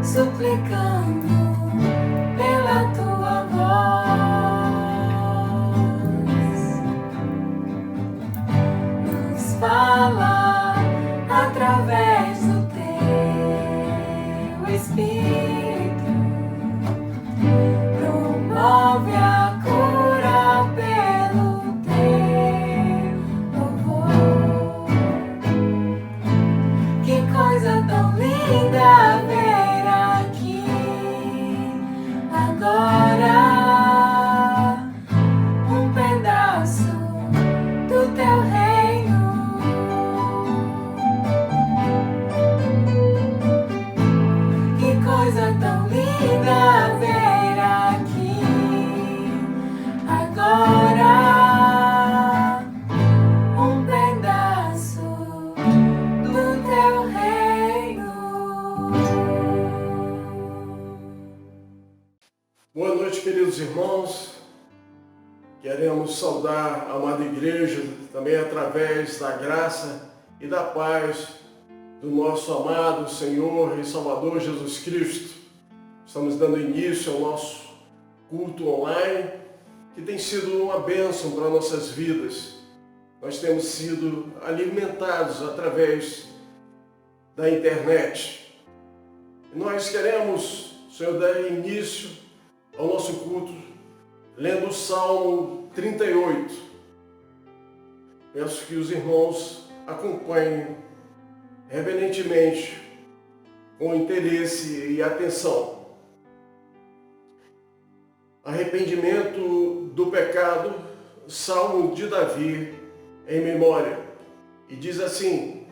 suplicando pela tua voz. Nos fala através do teu Espírito, promove a cura pelo teu louvor. Que coisa tão linda ver aqui agora um pedaço do teu reino. Que coisa tão linda ver aqui agora um pedaço do teu reino. Boa noite, queridos irmãos. Queremos saudar a amada igreja também através da graça e da paz do nosso amado Senhor e Salvador Jesus Cristo. Estamos dando início ao nosso culto online, que tem sido uma bênção para nossas vidas. Nós temos sido alimentados através da internet. E nós queremos, Senhor, dar início ao nosso culto lendo o Salmo 38. Peço que os irmãos acompanhem reverentemente, com interesse e atenção. Arrependimento do pecado, Salmo de Davi em memória. E diz assim: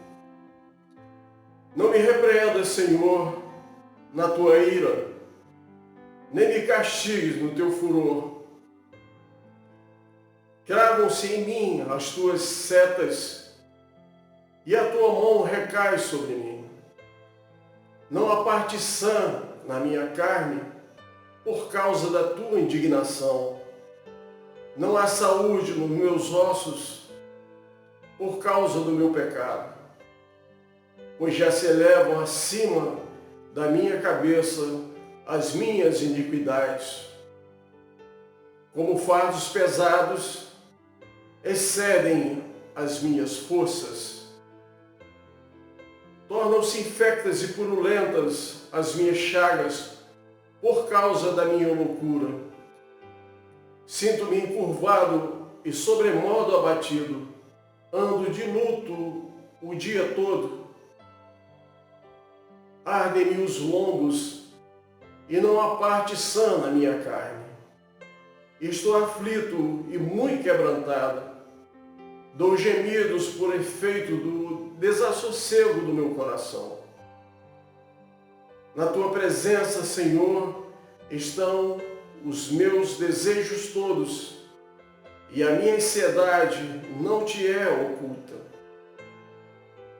Não me repreendas, Senhor, na tua ira, nem me castigues no teu furor. Cravam-se em mim as tuas setas, e a tua mão recai sobre mim. Não há parte sã na minha carne, por causa da tua indignação. Não há saúde nos meus ossos, por causa do meu pecado. Pois já se elevam acima da minha cabeça as minhas iniquidades. Como fardos pesados, excedem as minhas forças. Tornam-se infectas e purulentas as minhas chagas por causa da minha loucura. Sinto-me encurvado e sobremodo abatido. Ando de luto o dia todo. Ardem-me os lombos e não há parte sã na minha carne. Estou aflito e muito quebrantado. Dou gemidos por efeito do desassossego do meu coração. Na tua presença, Senhor, estão os meus desejos todos, e a minha ansiedade não te é oculta.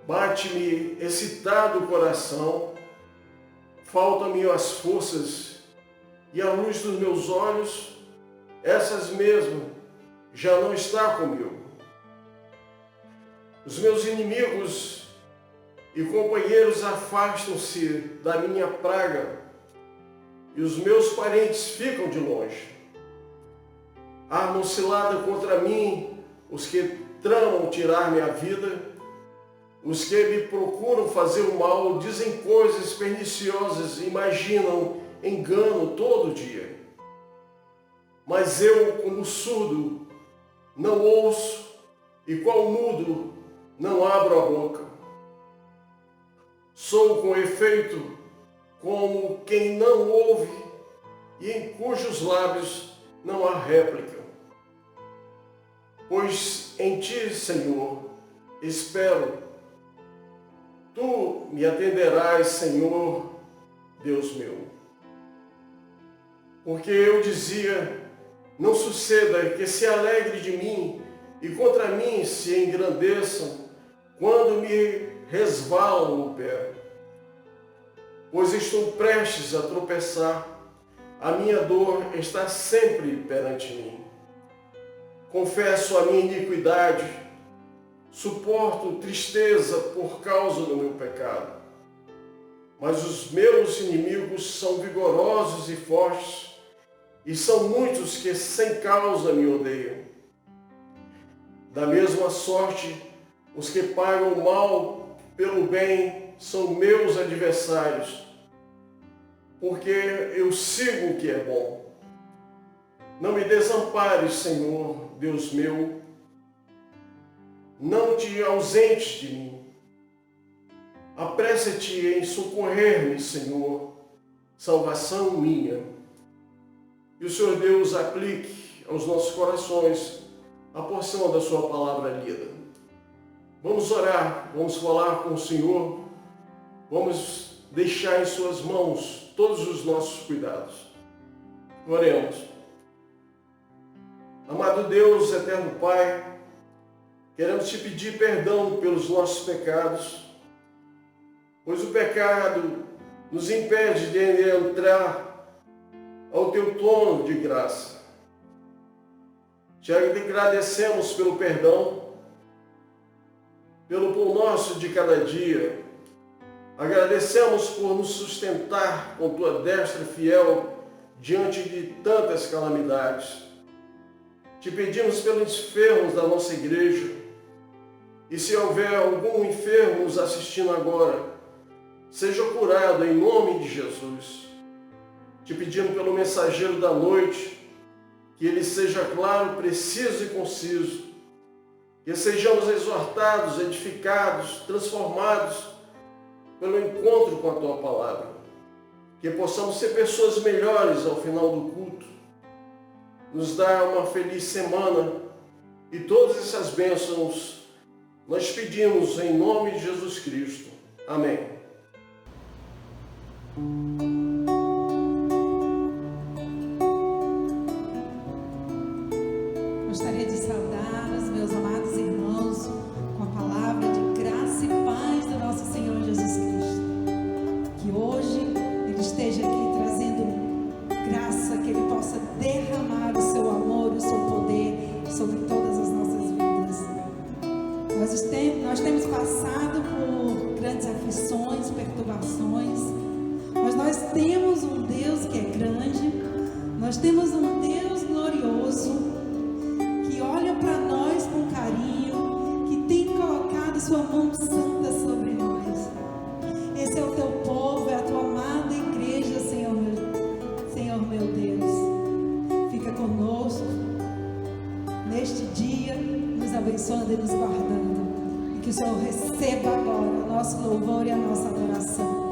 Bate-me excitado o coração, faltam-me as forças, e a luz dos meus olhos, essas mesmo, já não está comigo. Os meus inimigos e companheiros afastam-se da minha praga, e os meus parentes ficam de longe. Armam cilada contra mim os que tramam tirar-me a vida, os que me procuram fazer o mal, dizem coisas perniciosas, imaginam engano todo dia. Mas eu, como surdo, não ouço, e qual mudo, não abro a boca. Sou, com efeito, como quem não ouve e em cujos lábios não há réplica. Pois em ti, Senhor, espero. Tu me atenderás, Senhor, Deus meu. Porque eu dizia, não suceda que se alegre de mim e contra mim se engrandeçam quando me resvalam o pé. Pois estou prestes a tropeçar, a minha dor está sempre perante mim. Confesso a minha iniquidade, suporto tristeza por causa do meu pecado. mas os meus inimigos são vigorosos e fortes, e são muitos que sem causa me odeiam. Da mesma sorte, os que pagam o mal pelo bem são meus adversários, porque eu sigo o que é bom. Não me desampares, Senhor, Deus meu, não te ausentes de mim. Apressa-te em socorrer-me, Senhor, salvação minha. E o Senhor Deus aplique aos nossos corações a porção da sua palavra lida. Vamos orar, vamos falar com o Senhor, vamos deixar em suas mãos todos os nossos cuidados. Oremos. Amado Deus, eterno Pai, queremos te pedir perdão pelos nossos pecados, pois o pecado nos impede de entrar ao teu trono de graça. Te agradecemos pelo perdão, pelo pão nosso de cada dia. Agradecemos por nos sustentar com tua destra fiel diante de tantas calamidades. Te pedimos pelos enfermos da nossa igreja, e se houver algum enfermo nos assistindo agora, seja curado em nome de Jesus. Te pedimos pelo mensageiro da noite, que ele seja claro, preciso e conciso, que sejamos exortados, edificados, transformados pelo encontro com a tua palavra, que possamos ser pessoas melhores ao final do culto. Nos dá uma feliz semana e todas essas bênçãos nós pedimos em nome de Jesus Cristo. Amém. Gostaria de saudar os meus amados irmãos com a palavra de graça e paz do nosso Senhor Jesus Cristo. Que hoje Ele esteja aqui trazendo graça, que Ele possa derramar o seu amor, o seu poder sobre todas as nossas vidas. Nós temos passado por grandes aflições, perturbações, mas nós temos um Deus que é grande, nós temos um Deus glorioso, que olha para nós com carinho, que tem colocado sua mão santa sobre nós. Esse é o teu povo, é a tua amada igreja, Senhor meu Deus. Fica conosco neste dia, nos abençoando e nos guardando. E que o Senhor receba agora o nosso louvor e a nossa adoração.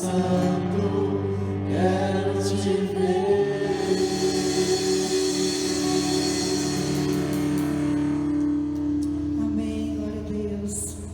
Santo, quero te ver. Amém, glória a Deus.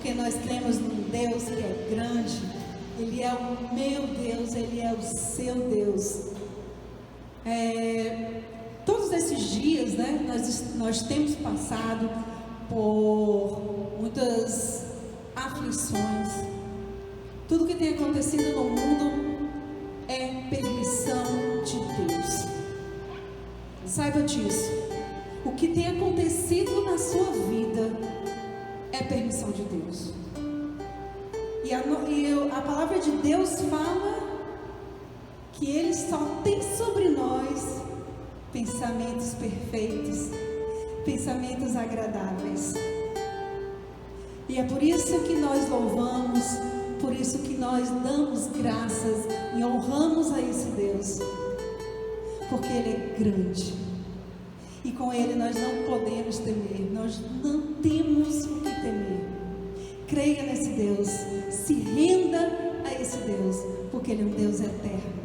porque nós cremos num Deus que é grande. Ele é o meu Deus, Ele é o seu Deus. todos esses dias, né, nós temos passado por muitas aflições. Tudo que tem acontecido no mundo é permissão de Deus. Saiba disso. O que tem acontecido na sua vida é permissão de Deus. E a palavra de Deus fala que Ele só tem sobre nós pensamentos perfeitos, pensamentos agradáveis. E é por isso que nós louvamos, por isso que nós damos graças e honramos a esse Deus, porque Ele é grande e com Ele nós não podemos temer, nós não temos o que temer. Creia nesse Deus, se renda a esse Deus, porque Ele é um Deus eterno.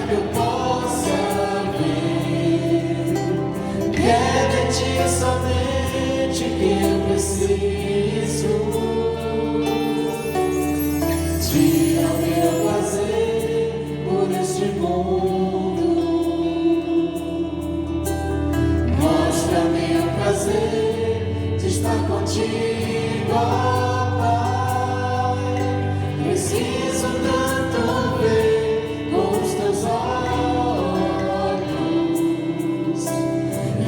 que eu possa ver, que é de ti somente que eu preciso. Tira o meu prazer por este mundo, mostra-me o prazer de estar contigo, ó Pai. Preciso tanto ver com os teus olhos,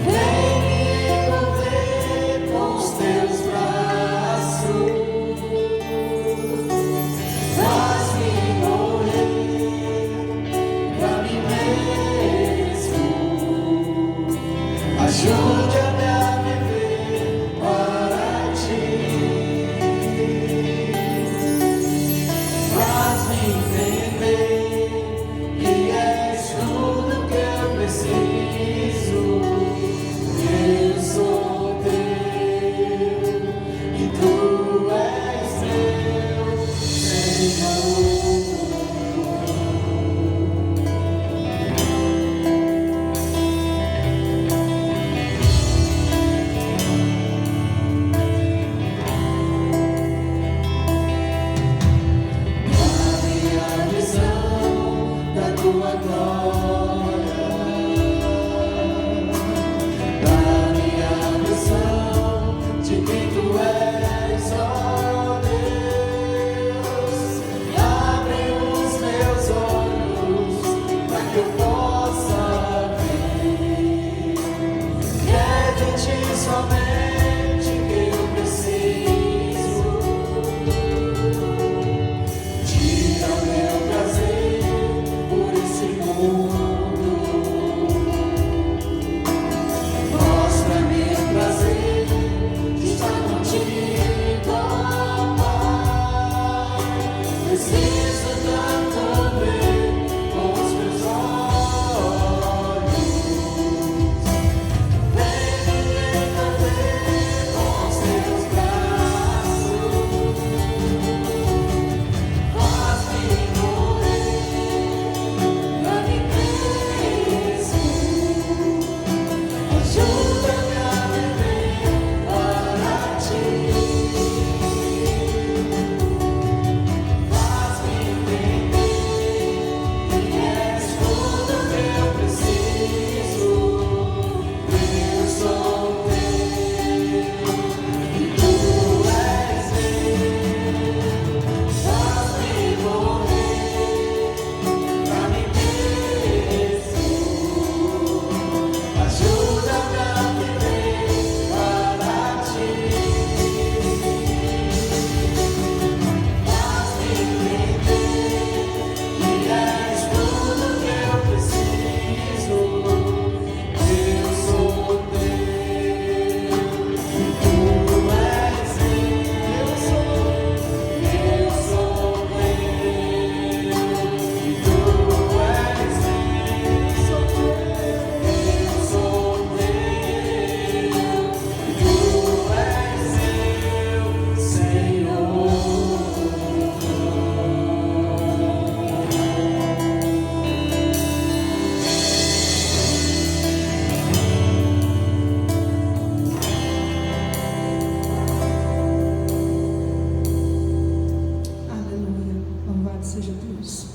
vem me envolver com os teus braços, faz-me morrer pra mim mesmo, ajuda-me a viver para ti, faz-me entender que és tudo que eu preciso. Eu sou teu e tu és meu Senhor. Dá-me a visão da tua glória, dá-me a visão de quem tu és, ó Deus. Abre os meus olhos para que eu possa ver, que é de ti somente que eu preciso. Tira o meu prazer por esse mundo, mostra-me o prazer de estar contigo, ó Pai. Preciso tanto ver com os meus olhos, vem me envolver com os teus braços, faz-me morrer pra mim mesmo, ajuda-me a viver para ti, faz-me entender que és tudo que eu preciso. Eu sou teu e tu és meu, faz-me morrer pra mim mesmo, ajuda-me a viver para ti, faz-me entender que és tudo que eu preciso. Eu sou teu e tu és meu. Eu sou teu e tu és meu. Eu sou teu e tu és meu Senhor. Aleluia. Louvado seja Deus.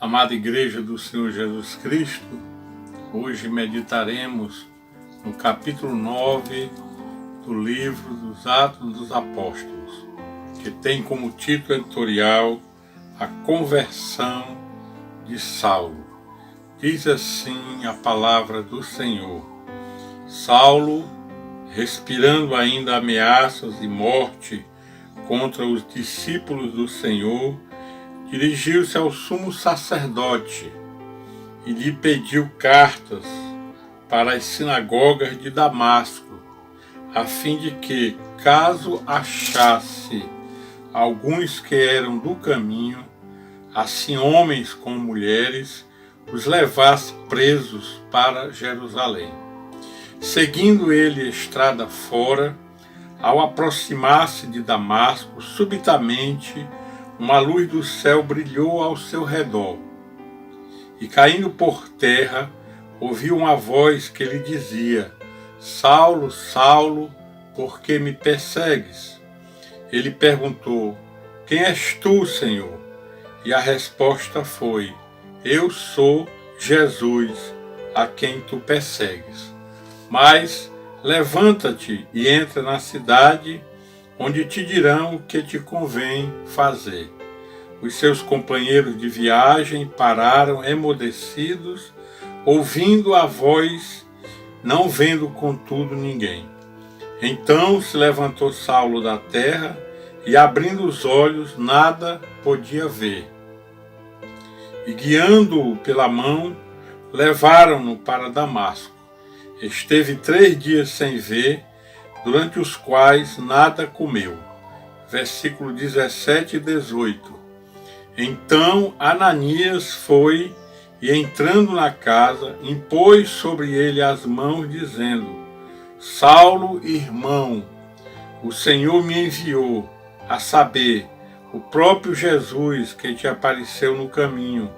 Amada Igreja do Senhor Jesus Cristo, hoje meditaremos no capítulo 9 do livro dos Atos dos Apóstolos, que tem como título editorial A Conversão de Saulo. Diz assim a palavra do Senhor: Saulo, respirando ainda ameaças de morte contra os discípulos do Senhor, dirigiu-se ao sumo sacerdote e lhe pediu cartas para as sinagogas de Damasco, a fim de que, caso achasse alguns que eram do caminho, assim homens como mulheres, os levasse presos para Jerusalém. Seguindo ele a estrada fora, ao aproximar-se de Damasco, subitamente uma luz do céu brilhou ao seu redor. E caindo por terra, ouviu uma voz que lhe dizia: Saulo, Saulo, por que me persegues? Ele perguntou: Quem és tu, Senhor? E a resposta foi: Eu sou Jesus, a quem tu persegues. Mas levanta-te e entra na cidade, onde te dirão o que te convém fazer. Os seus companheiros de viagem pararam emudecidos, ouvindo a voz, não vendo contudo ninguém. Então se levantou Saulo da terra e, abrindo os olhos, nada podia ver. E guiando-o pela mão, levaram-no para Damasco. Esteve 3 dias sem ver, durante os quais nada comeu. Versículo 17 e 18. Então Ananias foi e, entrando na casa, impôs sobre ele as mãos, dizendo: Saulo, irmão, o Senhor me enviou, a saber, o próprio Jesus que te apareceu no caminho,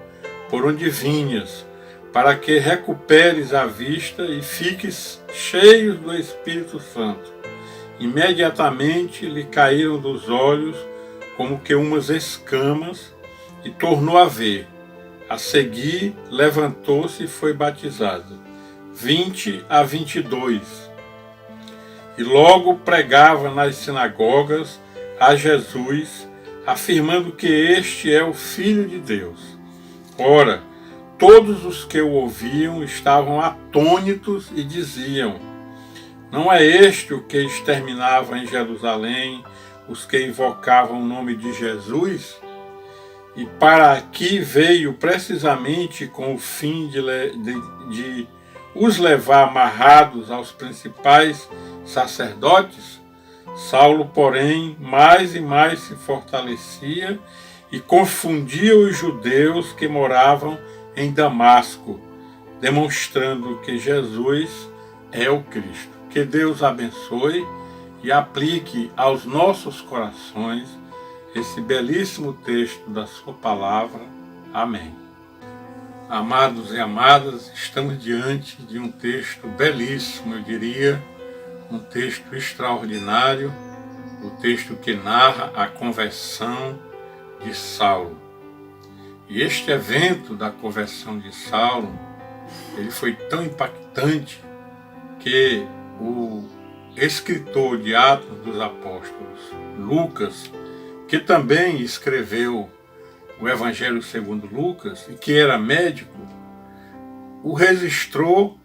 por onde vinhas, para que recuperes a vista e fiques cheios do Espírito Santo. Imediatamente lhe caíram dos olhos como que umas escamas e tornou a ver. A seguir, levantou-se e foi batizado. 20 a 22. E logo pregava nas sinagogas a Jesus, afirmando que este é o Filho de Deus. Ora, todos os que o ouviam estavam atônitos e diziam: Não é este o que exterminava em Jerusalém os que invocavam o nome de Jesus? E para aqui veio precisamente com o fim de os levar amarrados aos principais sacerdotes? Saulo, porém, mais e mais se fortalecia e confundia os judeus que moravam em Damasco, demonstrando que Jesus é o Cristo. Que Deus abençoe e aplique aos nossos corações esse belíssimo texto da sua palavra. Amém. Amados e amadas, estamos diante de um texto belíssimo, eu diria, um texto extraordinário, o texto que narra a conversão de Saulo. E este evento da conversão de Saulo, ele foi tão impactante que o escritor de Atos dos Apóstolos, Lucas, que também escreveu o Evangelho segundo Lucas, e que era médico, o registrou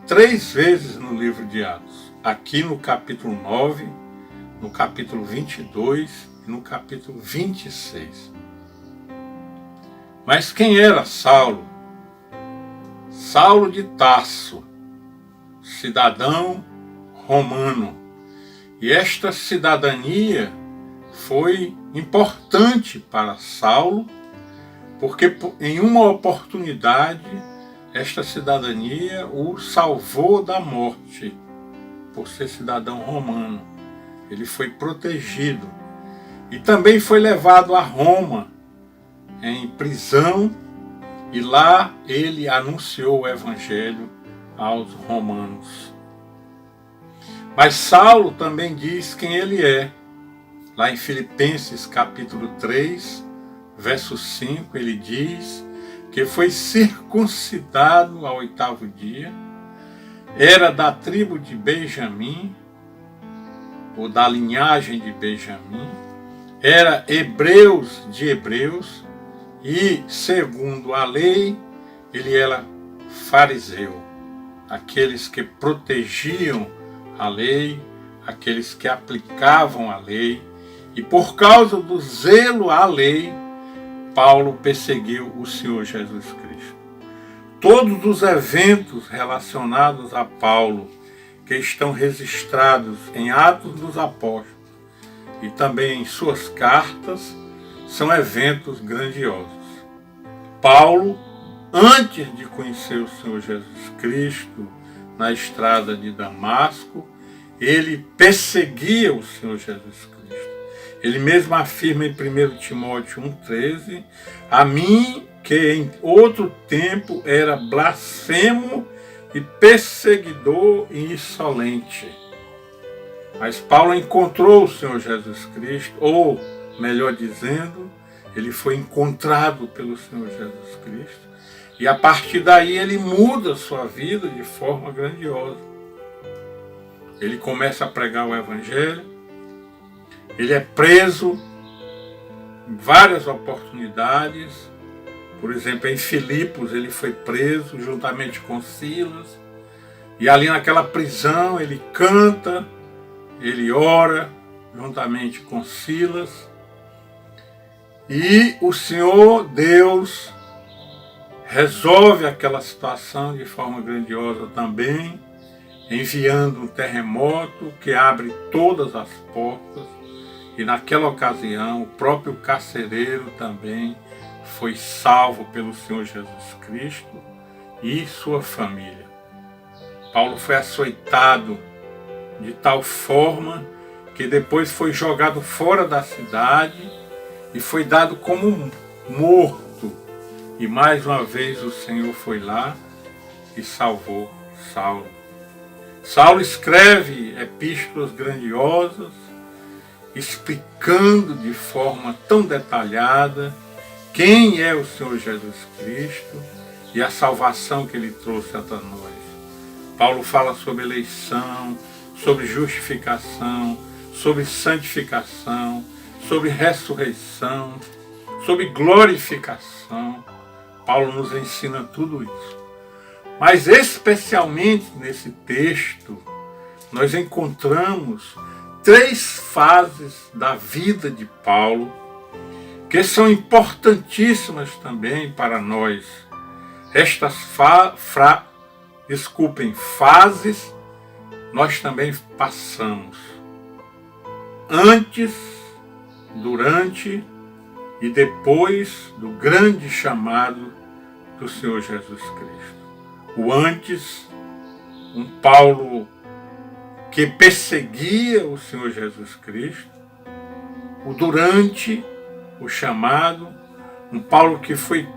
3 vezes no livro de Atos. Aqui no capítulo 9, no capítulo 22 e no capítulo 26. Mas quem era Saulo? Saulo de Tarso, cidadão romano. E esta cidadania foi importante para Saulo, porque em uma oportunidade esta cidadania o salvou da morte, por ser cidadão romano. Ele foi protegido e também foi levado a Roma em prisão, e lá ele anunciou o evangelho aos romanos. Mas Saulo também diz quem ele é. Lá em Filipenses capítulo 3, verso 5, ele diz que foi circuncidado ao 8º dia, era da tribo de Benjamim, ou da linhagem de Benjamim, era hebreus de hebreus, e, segundo a lei, ele era fariseu, aqueles que protegiam a lei, aqueles que aplicavam a lei, e por causa do zelo à lei, Paulo perseguiu o Senhor Jesus Cristo. Todos os eventos relacionados a Paulo, que estão registrados em Atos dos Apóstolos e também em suas cartas, são eventos grandiosos. Paulo, antes de conhecer o Senhor Jesus Cristo na estrada de Damasco, ele perseguia o Senhor Jesus Cristo. Ele mesmo afirma em 1 Timóteo 1,13, a mim que em outro tempo era blasfemo e perseguidor e insolente. Mas Paulo encontrou o Senhor Jesus Cristo, ou melhor dizendo, ele foi encontrado pelo Senhor Jesus Cristo. E a partir daí ele muda sua vida de forma grandiosa. Ele começa a pregar o Evangelho, ele é preso em várias oportunidades. Por exemplo, em Filipos ele foi preso juntamente com Silas. E ali naquela prisão ele canta, ele ora juntamente com Silas. E o Senhor Deus resolve aquela situação de forma grandiosa também, enviando um terremoto que abre todas as portas. E naquela ocasião o próprio carcereiro também foi salvo pelo Senhor Jesus Cristo e sua família. Paulo foi açoitado de tal forma que depois foi jogado fora da cidade e foi dado como morto. E mais uma vez o Senhor foi lá e salvou Saulo. Saulo escreve epístolas grandiosas, explicando de forma tão detalhada quem é o Senhor Jesus Cristo e a salvação que ele trouxe até nós. Paulo fala sobre eleição, sobre justificação, sobre santificação, sobre ressurreição, sobre glorificação. Paulo nos ensina tudo isso. Mas especialmente nesse texto, nós encontramos 3 fases da vida de Paulo que são importantíssimas também para nós. Estas fases nós também passamos. Antes, durante e depois do grande chamado do Senhor Jesus Cristo. O antes, um Paulo que perseguia o Senhor Jesus Cristo. O durante, o chamado, um Paulo que foi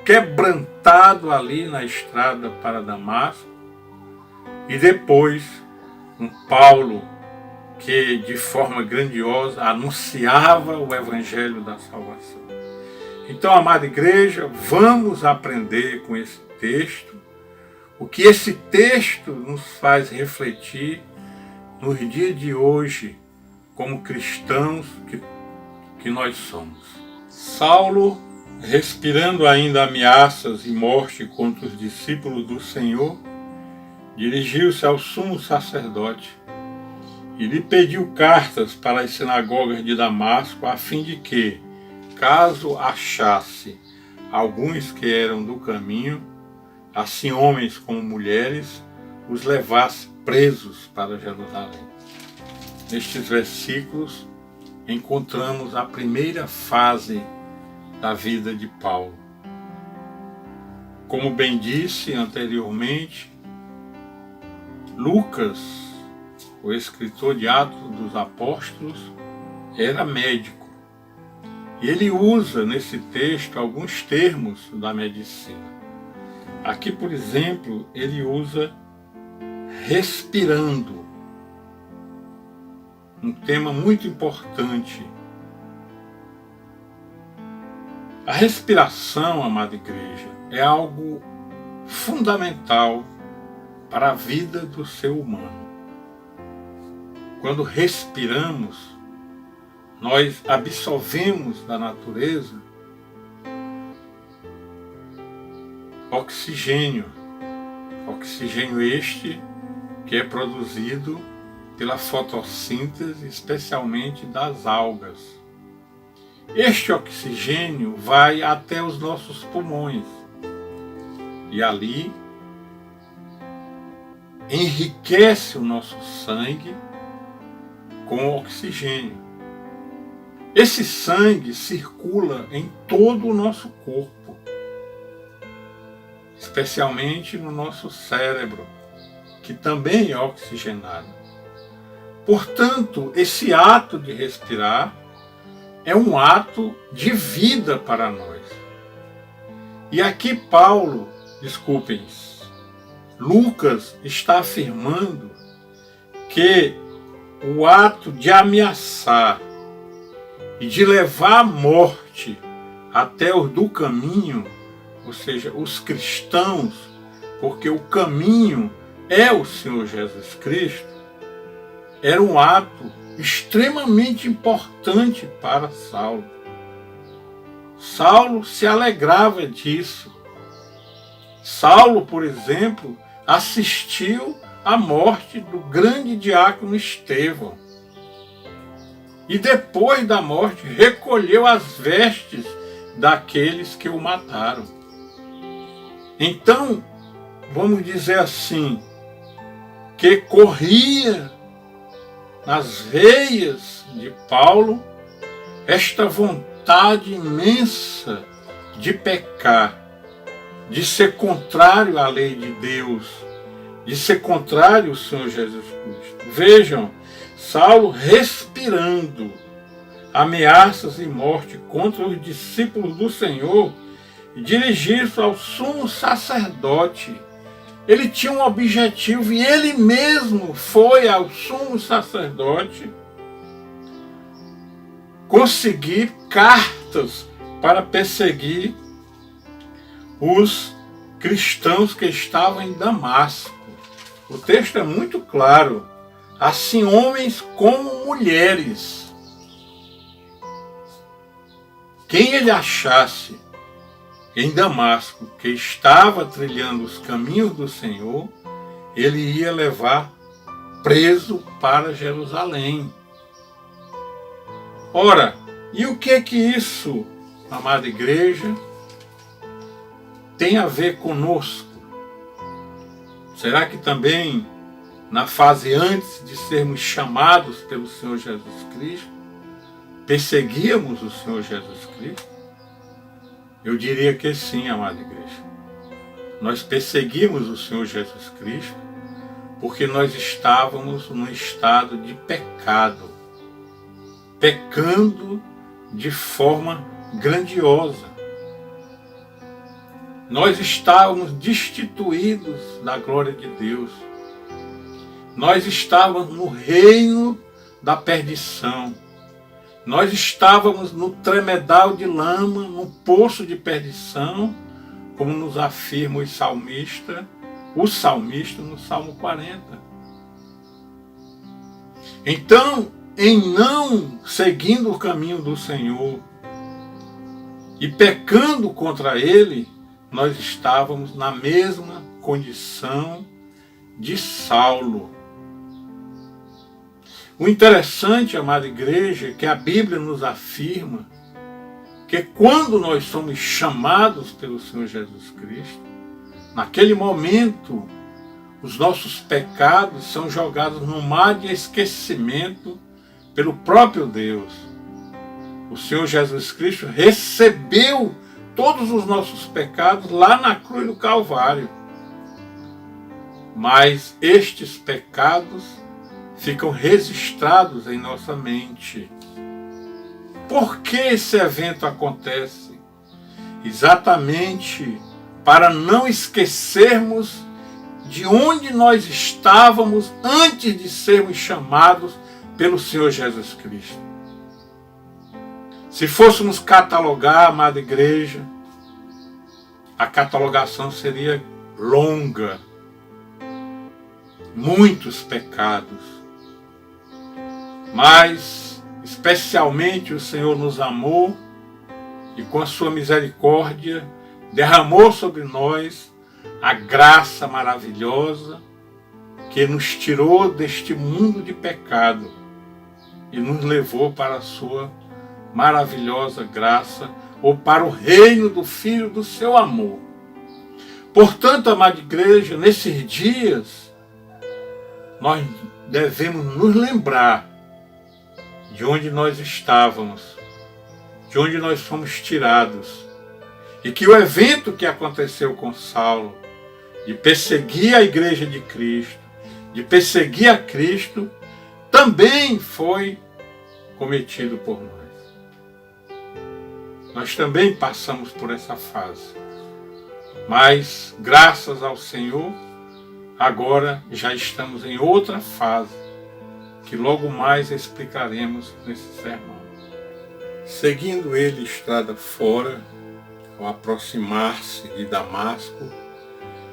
quebrantado ali na estrada para Damasco. E depois, um Paulo que de forma grandiosa anunciava o Evangelho da salvação. Então, amada igreja, vamos aprender com esse texto o que esse texto nos faz refletir nos dias de hoje, como cristãos que nós somos. Saulo, respirando ainda ameaças e morte contra os discípulos do Senhor, dirigiu-se ao sumo sacerdote e lhe pediu cartas para as sinagogas de Damasco, a fim de que, caso achasse alguns que eram do caminho, assim homens como mulheres, os levasse presos para Jerusalém. Nestes versículos encontramos a primeira fase da vida de Paulo. Como bem disse anteriormente, Lucas, o escritor de Atos dos Apóstolos, era médico. E ele usa nesse texto alguns termos da medicina. Aqui, por exemplo, ele usa respirando. Um tema muito importante. A respiração, amada igreja, é algo fundamental para a vida do ser humano. Quando respiramos, nós absorvemos da natureza oxigênio este que é produzido pela fotossíntese, especialmente das algas. Este oxigênio vai até os nossos pulmões e ali enriquece o nosso sangue com oxigênio. Esse sangue circula em todo o nosso corpo, especialmente no nosso cérebro, que também é oxigenado. Portanto, esse ato de respirar é um ato de vida para nós. E aqui Lucas está afirmando que o ato de ameaçar e de levar a morte até os do caminho, ou seja, os cristãos, porque o caminho é o Senhor Jesus Cristo, era um ato extremamente importante para Saulo. Saulo se alegrava disso. Saulo, por exemplo, assistiu à morte do grande diácono Estevão. E depois da morte, recolheu as vestes daqueles que o mataram. Então, vamos dizer assim, que corria nas veias de Paulo esta vontade imensa de pecar, de ser contrário à lei de Deus, de ser contrário ao Senhor Jesus Cristo. Vejam, Saulo respirando ameaças e morte contra os discípulos do Senhor e dirigir-se ao sumo sacerdote. Ele tinha um objetivo e ele mesmo foi ao sumo sacerdote conseguir cartas para perseguir os cristãos que estavam em Damasco. O texto é muito claro. Assim homens como mulheres. Quem ele achasse em Damasco que estava trilhando os caminhos do Senhor, ele ia levar preso para Jerusalém. Ora, e o que é que isso, amada igreja, tem a ver conosco? Será que também na fase antes de sermos chamados pelo Senhor Jesus Cristo, perseguíamos o Senhor Jesus Cristo? Eu diria que sim, amada igreja. Nós perseguimos o Senhor Jesus Cristo porque nós estávamos num estado de pecado, pecando de forma grandiosa. Nós estávamos destituídos da glória de Deus. Nós estávamos no reino da perdição. Nós estávamos no tremedal de lama, no poço de perdição, como nos afirma o salmista no Salmo 40. Então, em não seguindo o caminho do Senhor e pecando contra Ele, nós estávamos na mesma condição de Saulo. O interessante, amada igreja, é que a Bíblia nos afirma que quando nós somos chamados pelo Senhor Jesus Cristo, naquele momento, os nossos pecados são jogados no mar de esquecimento pelo próprio Deus. O Senhor Jesus Cristo recebeu todos os nossos pecados lá na cruz do Calvário. Mas estes pecados ficam registrados em nossa mente. Por que esse evento acontece? Exatamente para não esquecermos de onde nós estávamos antes de sermos chamados pelo Senhor Jesus Cristo. Se fôssemos catalogar, amada igreja, a catalogação seria longa. Muitos pecados. Mas, especialmente, o Senhor nos amou e com a sua misericórdia derramou sobre nós a graça maravilhosa que nos tirou deste mundo de pecado e nos levou para a sua maravilhosa graça ou para o reino do Filho do seu amor. Portanto, amada igreja, nesses dias, nós devemos nos lembrar de onde nós estávamos, de onde nós fomos tirados, e que o evento que aconteceu com Saulo, de perseguir a igreja de Cristo, de perseguir a Cristo, também foi cometido por nós. nós também passamos por essa fase. Mas, graças ao Senhor, agora já estamos em outra fase, que logo mais explicaremos nesse sermão. Seguindo ele estrada fora, ao aproximar-se de Damasco,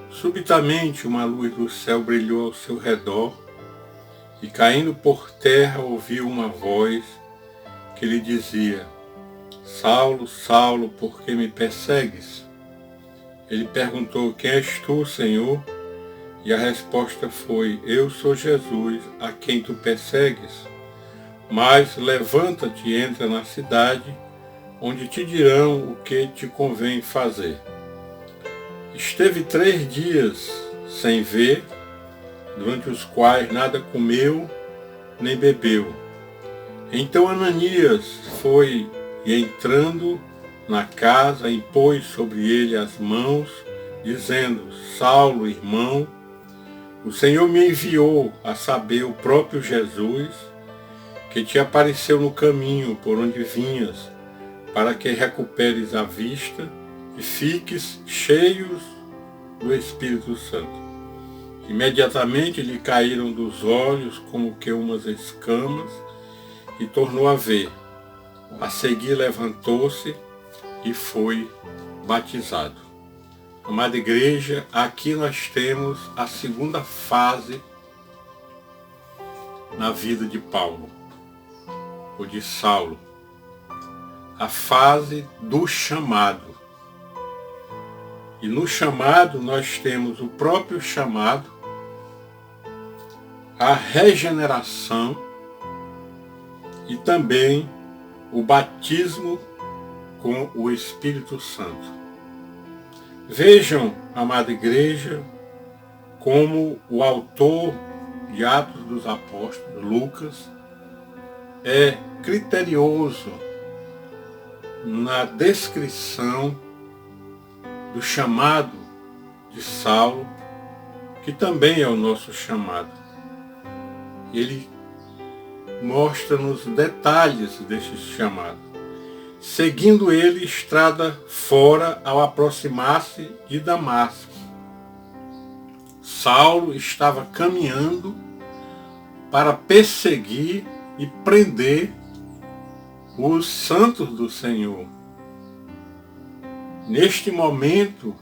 subitamente uma luz do céu brilhou ao seu redor, e caindo por terra ouviu uma voz que lhe dizia: Saulo, Saulo, por que me persegues? Ele perguntou: Quem és tu, Senhor? E a resposta foi: Eu sou Jesus, a quem tu persegues. Mas levanta-te e entra na cidade, onde te dirão o que te convém fazer. Esteve 3 dias sem ver, durante os quais nada comeu nem bebeu. Então Ananias foi e, entrando na casa, impôs sobre ele as mãos, dizendo: Saulo, irmão, o Senhor me enviou, a saber, o próprio Jesus, que te apareceu no caminho por onde vinhas, para que recuperes a vista e fiques cheios do Espírito Santo. Imediatamente lhe caíram dos olhos como que umas escamas e tornou a ver. A seguir levantou-se e foi batizado. Amada igreja, aqui nós temos a segunda fase na vida de Paulo, ou de Saulo, a fase do chamado. E no chamado nós temos o próprio chamado, a regeneração e também o batismo com o Espírito Santo. Vejam, amada igreja, como o autor de Atos dos Apóstolos, Lucas, é criterioso na descrição do chamado de Saulo, que também é o nosso chamado. Ele mostra-nos detalhes deste chamado. Seguindo ele estrada fora ao aproximar-se de Damasco. Saulo estava caminhando para perseguir e prender os santos do Senhor. Neste momento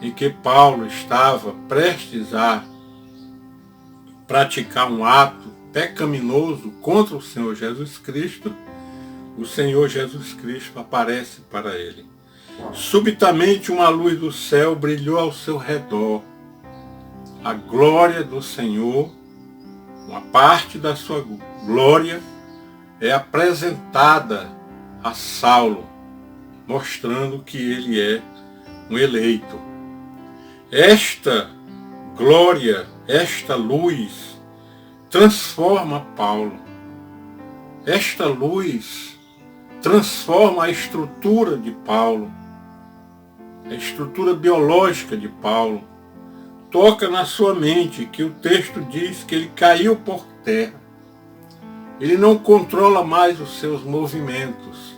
em que Paulo estava prestes a praticar um ato pecaminoso contra o Senhor Jesus Cristo, o Senhor Jesus Cristo aparece para ele. Subitamente uma luz do céu brilhou ao seu redor. A glória do Senhor, uma parte da sua glória, é apresentada a Saulo, mostrando que ele é um eleito. Esta glória, esta luz, transforma Paulo. Esta luz transforma a estrutura de Paulo, a estrutura biológica de Paulo. Toca na sua mente, que o texto diz que ele caiu por terra. Ele não controla mais os seus movimentos.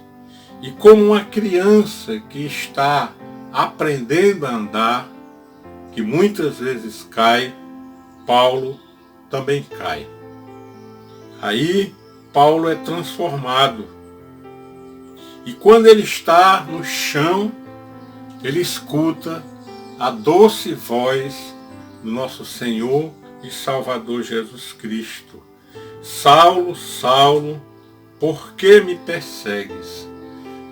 E como uma criança que está aprendendo a andar, que muitas vezes cai, Paulo também cai. Aí Paulo é transformado. E quando ele está no chão, ele escuta a doce voz do nosso Senhor e Salvador Jesus Cristo. Saulo, Saulo, por que me persegues?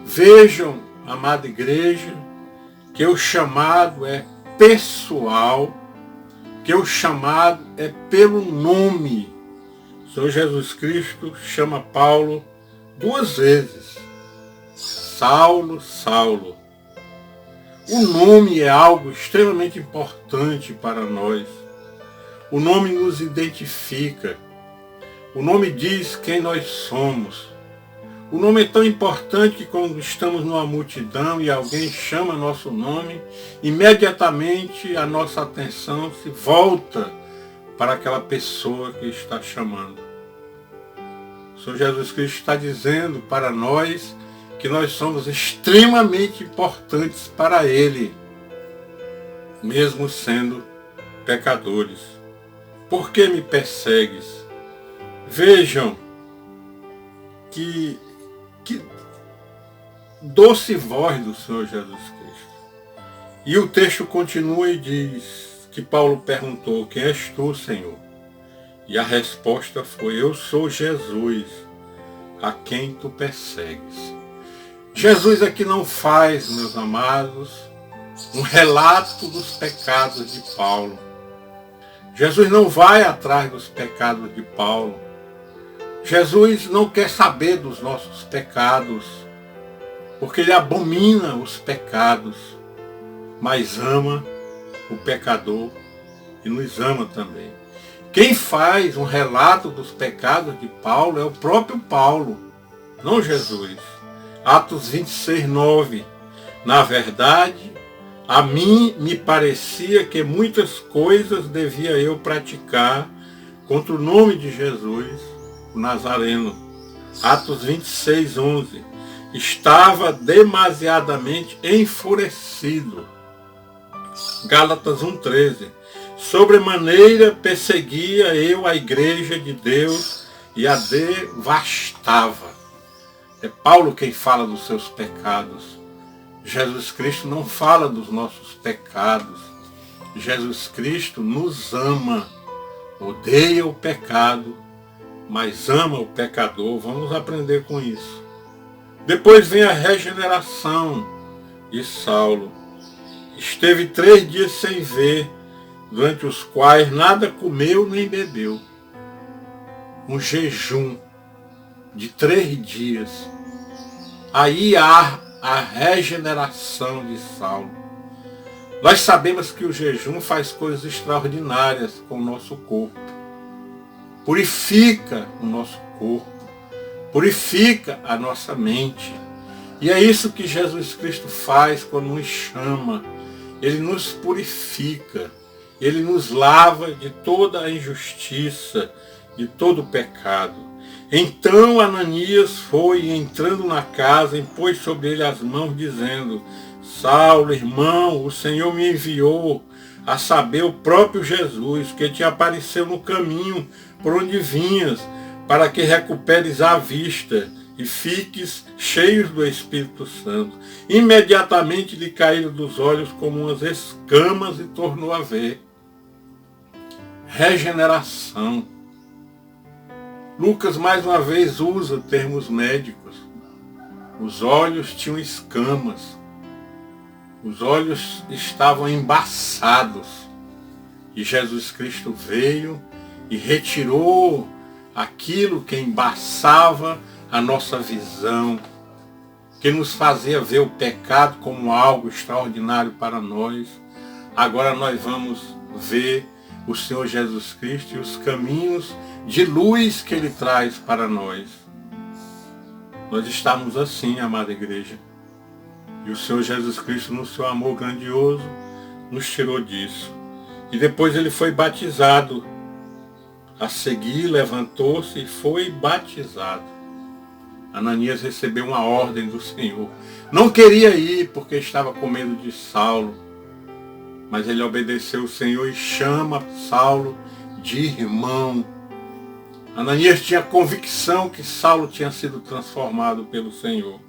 Vejam, amada igreja, que o chamado é pessoal, que o chamado é pelo nome. O Senhor Jesus Cristo chama Paulo 2 vezes. Saulo, Saulo. O nome é algo extremamente importante para nós. O nome nos identifica. O nome diz quem nós somos. O nome é tão importante que quando estamos numa multidão e alguém chama nosso nome, imediatamente a nossa atenção se volta para aquela pessoa que está chamando. O Senhor Jesus Cristo está dizendo para nós que nós somos extremamente importantes para Ele, mesmo sendo pecadores. Por que me persegues? Vejam que doce voz do Senhor Jesus Cristo. E o texto continua e diz que Paulo perguntou: quem és tu, Senhor? E a resposta foi: eu sou Jesus, a quem tu persegues. Jesus aqui não faz, meus amados, um relato dos pecados de Paulo. Jesus não vai atrás dos pecados de Paulo. Jesus não quer saber dos nossos pecados, porque Ele abomina os pecados, mas ama o pecador e nos ama também. Quem faz um relato dos pecados de Paulo é o próprio Paulo, não Jesus. Atos 26, 9. Na verdade, a mim me parecia que muitas coisas devia eu praticar contra o nome de Jesus, o Nazareno. Atos 26, 11. Estava demasiadamente enfurecido. Gálatas 1,13. Sobremaneira perseguia eu a igreja de Deus e a devastava. É Paulo quem fala dos seus pecados. Jesus Cristo não fala dos nossos pecados. Jesus Cristo nos ama, odeia o pecado, mas ama o pecador. Vamos aprender com isso. Depois vem a regeneração de Saulo. Esteve 3 dias sem ver, durante os quais nada comeu nem bebeu. Um jejum de 3 dias. Aí há a regeneração de Saulo. Nós sabemos que o jejum faz coisas extraordinárias com o nosso corpo. Purifica o nosso corpo. Purifica a nossa mente. E é isso que Jesus Cristo faz quando nos chama. Ele nos purifica. Ele nos lava de toda a injustiça, de todo o pecado. Então Ananias foi, entrando na casa, impôs sobre ele as mãos, dizendo: Saulo, irmão, o Senhor me enviou, a saber, o próprio Jesus, que te apareceu no caminho por onde vinhas, para que recuperes a vista e fiques cheios do Espírito Santo. Imediatamente lhe caíram dos olhos como umas escamas e tornou a ver. Regeneração. Lucas mais uma vez usa termos médicos. Os olhos tinham escamas. Os olhos estavam embaçados. E Jesus Cristo veio e retirou aquilo que embaçava a nossa visão, que nos fazia ver o pecado como algo extraordinário para nós. Agora nós vamos ver o Senhor Jesus Cristo e os caminhos de luz que Ele traz para nós. Nós estamos assim, amada igreja. E o Senhor Jesus Cristo, no seu amor grandioso, nos tirou disso. E depois Ele foi batizado. A seguir, levantou-se e foi batizado. Ananias recebeu uma ordem do Senhor. Não queria ir porque estava com medo de Saulo. Mas ele obedeceu o Senhor e chama Saulo de irmão. Ananias tinha convicção que Saulo tinha sido transformado pelo Senhor.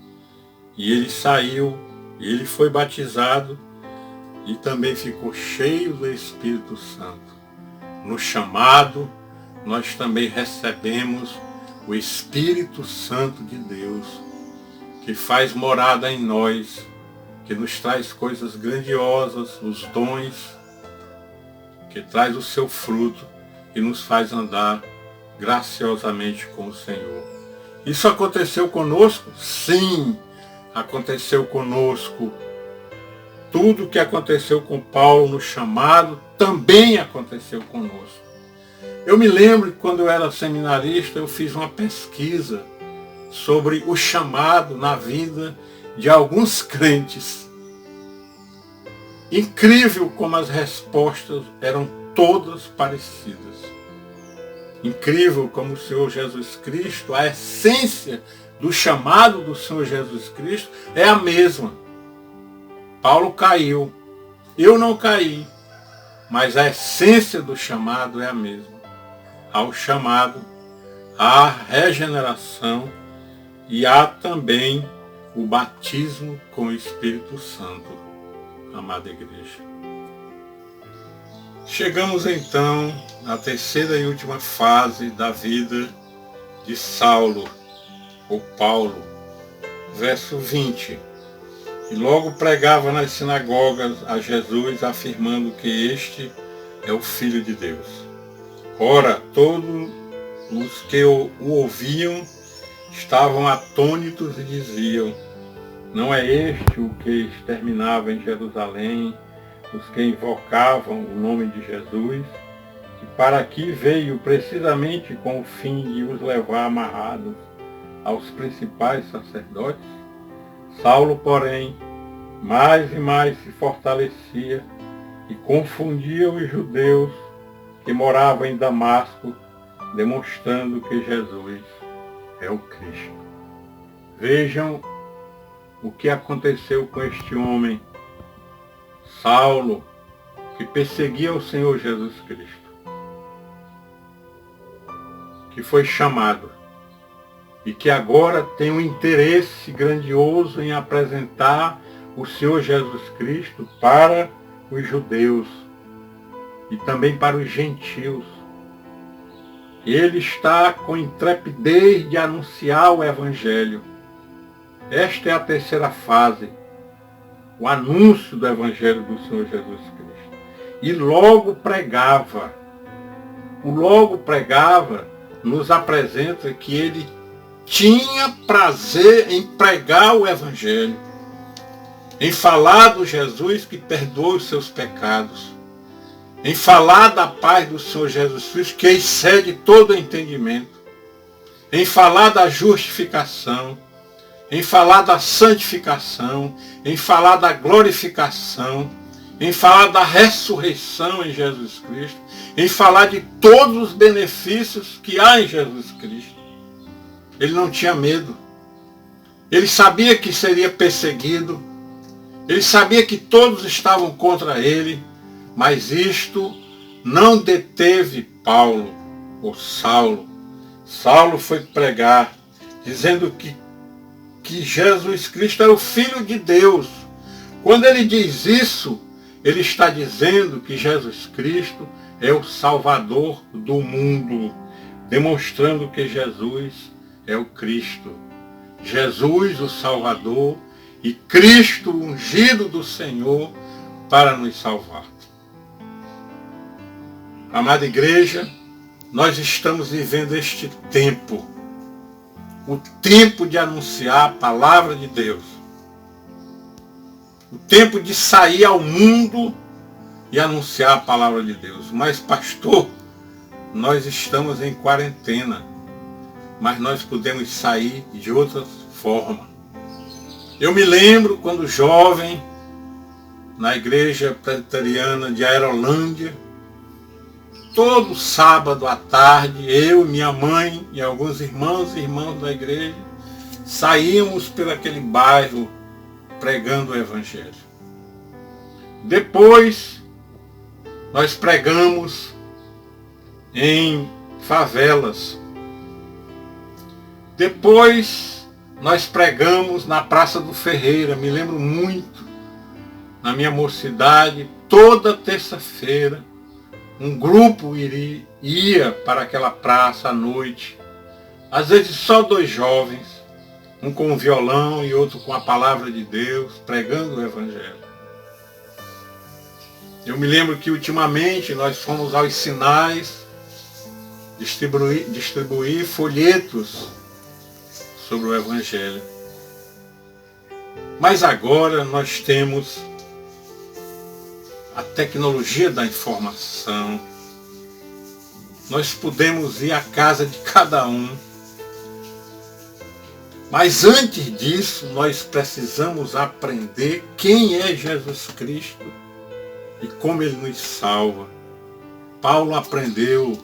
E ele saiu, ele foi batizado e também ficou cheio do Espírito Santo. No chamado, nós também recebemos o Espírito Santo de Deus, que faz morada em nós, que nos traz coisas grandiosas, os dons, que traz o seu fruto e nos faz andar graciosamente com o Senhor. Isso aconteceu conosco? Sim, aconteceu conosco. Tudo o que aconteceu com Paulo no chamado também aconteceu conosco. Eu me lembro que quando eu era seminarista, eu fiz uma pesquisa sobre o chamado na vida de alguns crentes. Incrível como as respostas eram todas parecidas. Incrível como o Senhor Jesus Cristo, a essência do chamado do Senhor Jesus Cristo é a mesma. Paulo caiu, eu não caí, mas a essência do chamado é a mesma. Há o chamado, há a regeneração e há também o batismo com o Espírito Santo, amada igreja. Chegamos então à terceira e última fase da vida de Saulo, ou Paulo, verso 20. E logo pregava nas sinagogas a Jesus, afirmando que este é o Filho de Deus. Ora, todos os que o ouviam estavam atônitos e diziam: não é este o que exterminava em Jerusalém os que invocavam o nome de Jesus, que para aqui veio precisamente com o fim de os levar amarrados aos principais sacerdotes? Saulo, porém, mais e mais se fortalecia e confundia os judeus que moravam em Damasco, demonstrando que Jesus é o Cristo. Vejam o que aconteceu com este homem, Saulo, que perseguia o Senhor Jesus Cristo, que foi chamado e que agora tem um interesse grandioso em apresentar o Senhor Jesus Cristo para os judeus e também para os gentios. Ele está com intrepidez de anunciar o Evangelho. Esta é a terceira fase, o anúncio do Evangelho do Senhor Jesus Cristo. E logo pregava. O logo pregava nos apresenta que ele tinha prazer em pregar o Evangelho, em falar do Jesus que perdoa os seus pecados, em falar da paz do Senhor Jesus Cristo que excede todo entendimento, em falar da justificação, em falar da santificação, em falar da glorificação, em falar da ressurreição em Jesus Cristo, em falar de todos os benefícios que há em Jesus Cristo. Ele não tinha medo. Ele sabia que seria perseguido. Ele sabia que todos estavam contra ele, mas isto não deteve Paulo, ou Saulo. Saulo foi pregar, dizendo que Jesus Cristo era o Filho de Deus. Quando ele diz isso, ele está dizendo que Jesus Cristo é o Salvador do mundo, demonstrando que Jesus é o Cristo. Jesus, o Salvador, e Cristo, ungido do Senhor, para nos salvar. Amada igreja, nós estamos vivendo este tempo, o tempo de anunciar a palavra de Deus, o tempo de sair ao mundo e anunciar a palavra de Deus. Mas, pastor, nós estamos em quarentena, mas nós podemos sair de outra forma. Eu me lembro quando jovem, na igreja presbiteriana de Aerolândia, todo sábado à tarde, eu, minha mãe e alguns irmãos e irmãs da igreja saímos por aquele bairro pregando o Evangelho. Depois, nós pregamos em favelas. Depois, nós pregamos na Praça do Ferreira. Me lembro muito, na minha mocidade, toda terça-feira, um grupo ia para aquela praça à noite. Às vezes só 2 jovens, um com um violão e outro com a palavra de Deus, pregando o Evangelho. Eu me lembro que ultimamente nós fomos aos sinais distribuir folhetos sobre o Evangelho. Mas agora nós temos a tecnologia da informação. Nós podemos ir à casa de cada um. Mas antes disso, nós precisamos aprender quem é Jesus Cristo e como ele nos salva. Paulo aprendeu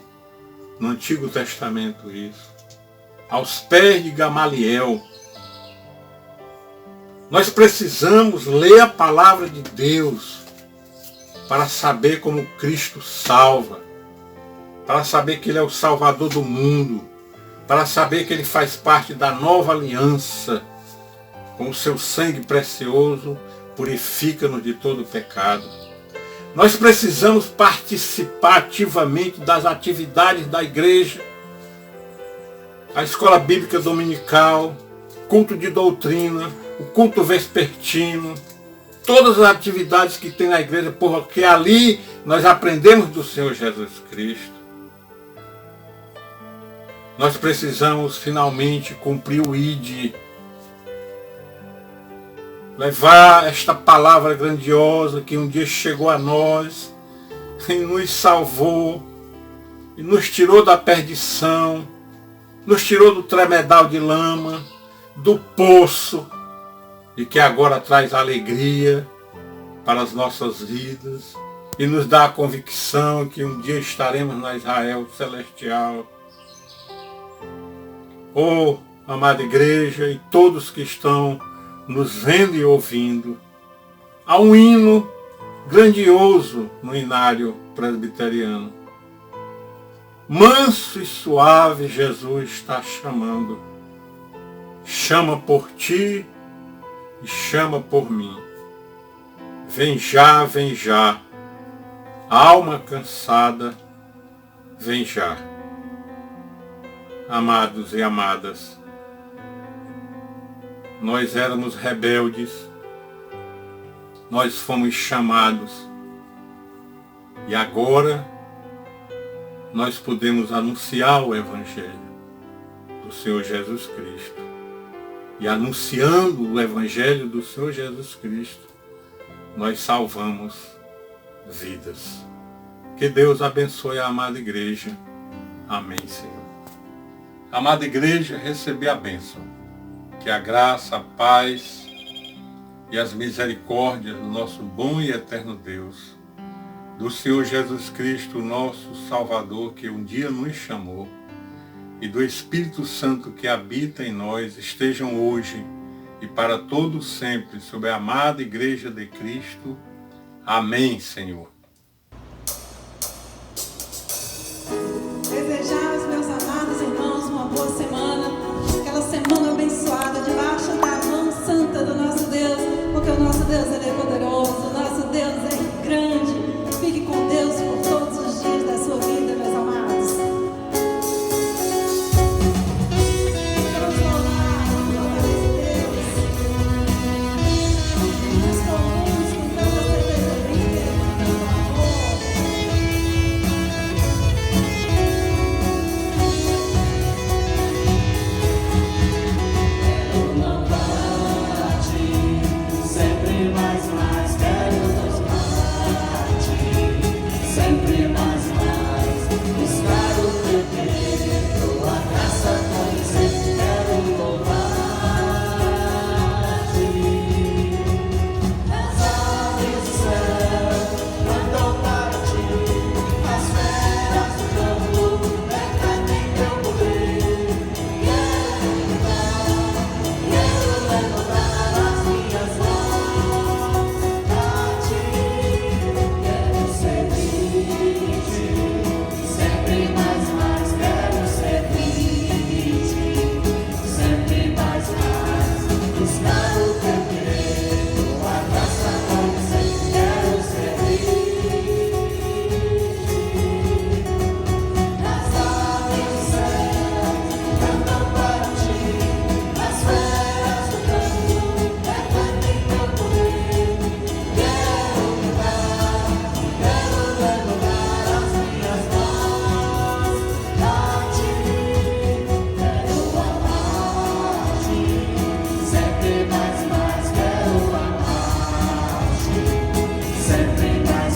no Antigo Testamento isso. aos pés de Gamaliel. Nós precisamos ler a palavra de Deus para saber como Cristo salva, para saber que Ele é o Salvador do mundo, para saber que Ele faz parte da nova aliança, com o seu sangue precioso, purifica-nos de todo pecado. Nós precisamos participar ativamente das atividades da igreja, a escola bíblica dominical, culto de doutrina, o culto vespertino, todas as atividades que tem na igreja, porque ali nós aprendemos do Senhor Jesus Cristo. Nós precisamos finalmente cumprir o ID, levar esta palavra grandiosa que um dia chegou a nós e nos salvou, e nos tirou da perdição, nos tirou do tremedal de lama, do poço, e que agora traz alegria para as nossas vidas e nos dá a convicção que um dia estaremos na Israel celestial. Oh, amada igreja e todos que estão nos vendo e ouvindo, há um hino grandioso no inário presbiteriano. Manso e suave Jesus está chamando. Chama por ti e chama por mim. Vem já, vem já. Alma cansada, vem já. Amados e amadas, nós éramos rebeldes, nós fomos chamados e agora nós podemos anunciar o Evangelho do Senhor Jesus Cristo. E anunciando o Evangelho do Senhor Jesus Cristo, nós salvamos vidas. Que Deus abençoe a amada igreja. Amém, Senhor. Amada igreja, receber a bênção. Que a graça, a paz e as misericórdias do nosso bom e eterno Deus, do Senhor Jesus Cristo, nosso Salvador, que um dia nos chamou, e do Espírito Santo que habita em nós, estejam hoje e para todo sempre sobre a amada Igreja de Cristo. Amém, Senhor. Desejar aos meus amados irmãos uma boa semana, aquela semana abençoada, debaixo da mão santa do nosso Deus, porque o nosso Deus ele é poderoso, o nosso Deus é grande. Fique com Deus por todos os dias da sua vida, meus amados. Vamos louvar, glória a Deus. Os comuns com tanta sabedoria, com tanto amor. Quero louvar-te, sempre mais, quero louvar-te, sempre mais, buscar o teu querer, tua graça conhecer, quero louvar-te. As aves do céu cantam para ti, as feras do campo declaram teu poder. Quero levantar as minhas mãos a ti, quero servir-te, sempre mais, quero servir-te, sempre mais, buscar o teu querer, tua graça conhecer, quero servir-te. As aves do céu cantam para ti, as feras do campo declaram teu poder. Quero levantar as minhas mãos a ti, quero amar-te, sempre mais, quero amar-te, sempre mais,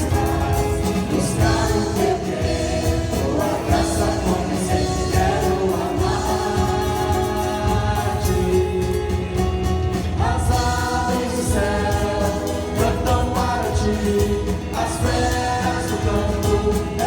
buscar o teu querer, tua graça conhecer, quero amar-te. As aves do céu cantam para ti, as feras do campo